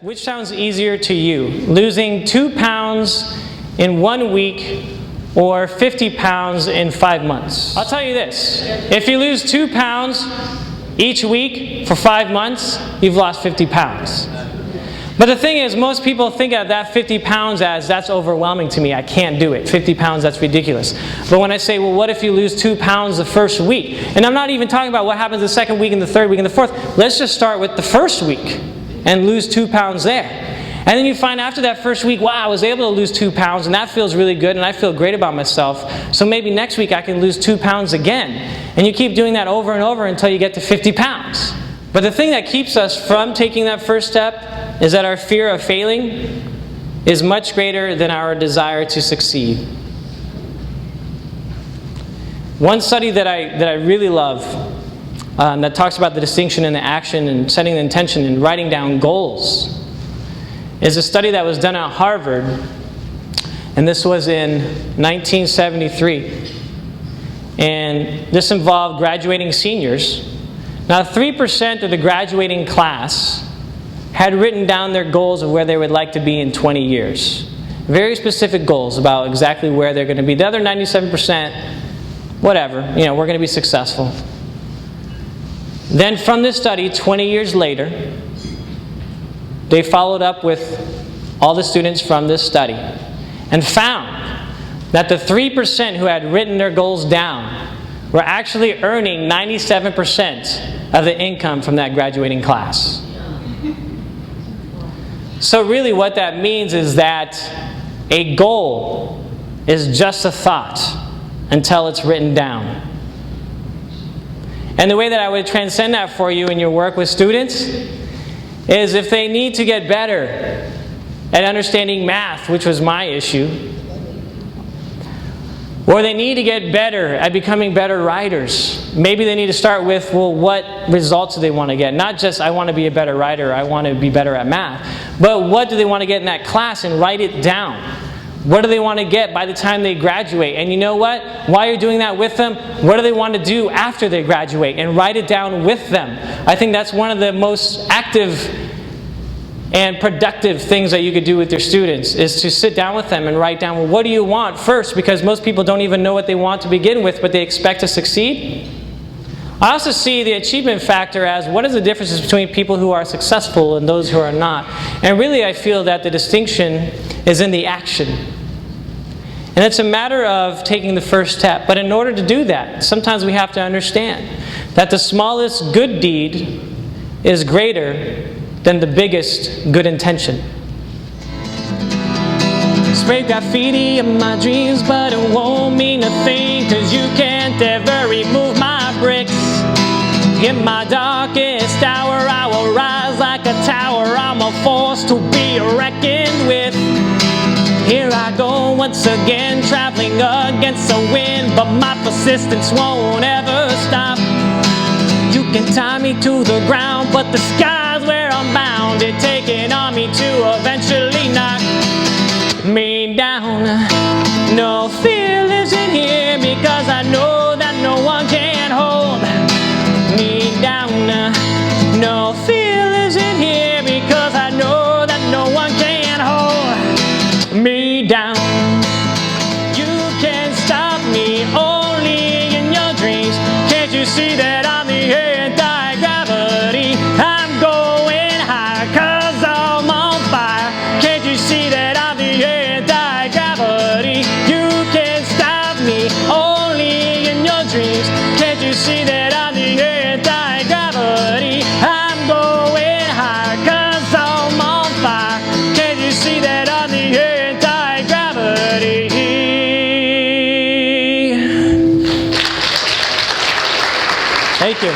Which sounds easier to you? Losing 2 pounds in 1 week or 50 pounds in 5 months? I'll tell you this, if you lose 2 pounds each week for 5 months, you've lost 50 pounds. But the thing is, most people think of that 50 pounds as, that's overwhelming to me, I can't do it. 50 pounds, that's ridiculous. But when I say, well, what if you lose 2 pounds the first week? And I'm not even talking about what happens the second week and the third week and the fourth. Let's just start with the first week and lose 2 pounds there. And then you find after that first week, wow, I was able to lose 2 pounds and that feels really good and I feel great about myself. So maybe next week I can lose 2 pounds again. And you keep doing that over and over until you get to 50 pounds. But the thing that keeps us from taking that first step is that our fear of failing is much greater than our desire to succeed. One study that I really love that talks about the distinction in the action and setting the intention and writing down goals is a study that was done at Harvard, and this was in 1973. And this involved graduating seniors. Now 3% of the graduating class had written down their goals of where they would like to be in 20 years. Very specific goals about exactly where they're going to be. The other 97%, whatever, we're going to be successful. Then from this study, 20 years later, they followed up with all the students from this study and found that the 3% who had written their goals down were actually earning 97% of the income from that graduating class. So really what that means is that a goal is just a thought until it's written down. And the way that I would transcend that for you in your work with students is if they need to get better at understanding math, which was my issue, or they need to get better at becoming better writers. Maybe they need to start with, well, what results do they want to get? Not just, I want to be a better writer, I want to be better at math, but what do they want to get in that class and write it down? What do they want to get by the time they graduate? And you know what? While you're doing that with them, what do they want to do after they graduate? And write it down with them. I think that's one of the most active and productive things that you could do with your students is to sit down with them and write down, well, what do you want first? Because most people don't even know what they want to begin with, but they expect to succeed. I also see the achievement factor as what is the difference between people who are successful and those who are not. And really I feel that the distinction is in the action. And it's a matter of taking the first step. But in order to do that, sometimes we have to understand that the smallest good deed is greater than the biggest good intention. Spray graffiti in my dreams, but it won't mean a thing, 'cause you can't ever remove my bricks. In my darkest hour, I will rise like a tower. I'm a force to be reckoned with. Here I go once again, traveling against the wind, but my persistence won't ever stop. You can tie me to the ground, but the sky's where I'm bound. It's taking on me to eventually knock me down. No fear lives in here, because I know that no one can hold me down. No fear lives in here, because I know that no one can hold me down. You can stop me only in your dreams. Can't you see that I'm the anti-gravity? I'm going high 'cause I'm on fire. Can't you see that I'm the anti-gravity? You can stop me only in your dreams. Can't you see that I'm the anti-gravity? I'm going high 'cause I'm on fire. Can't you see that I'm the anti-gravity? Thank you.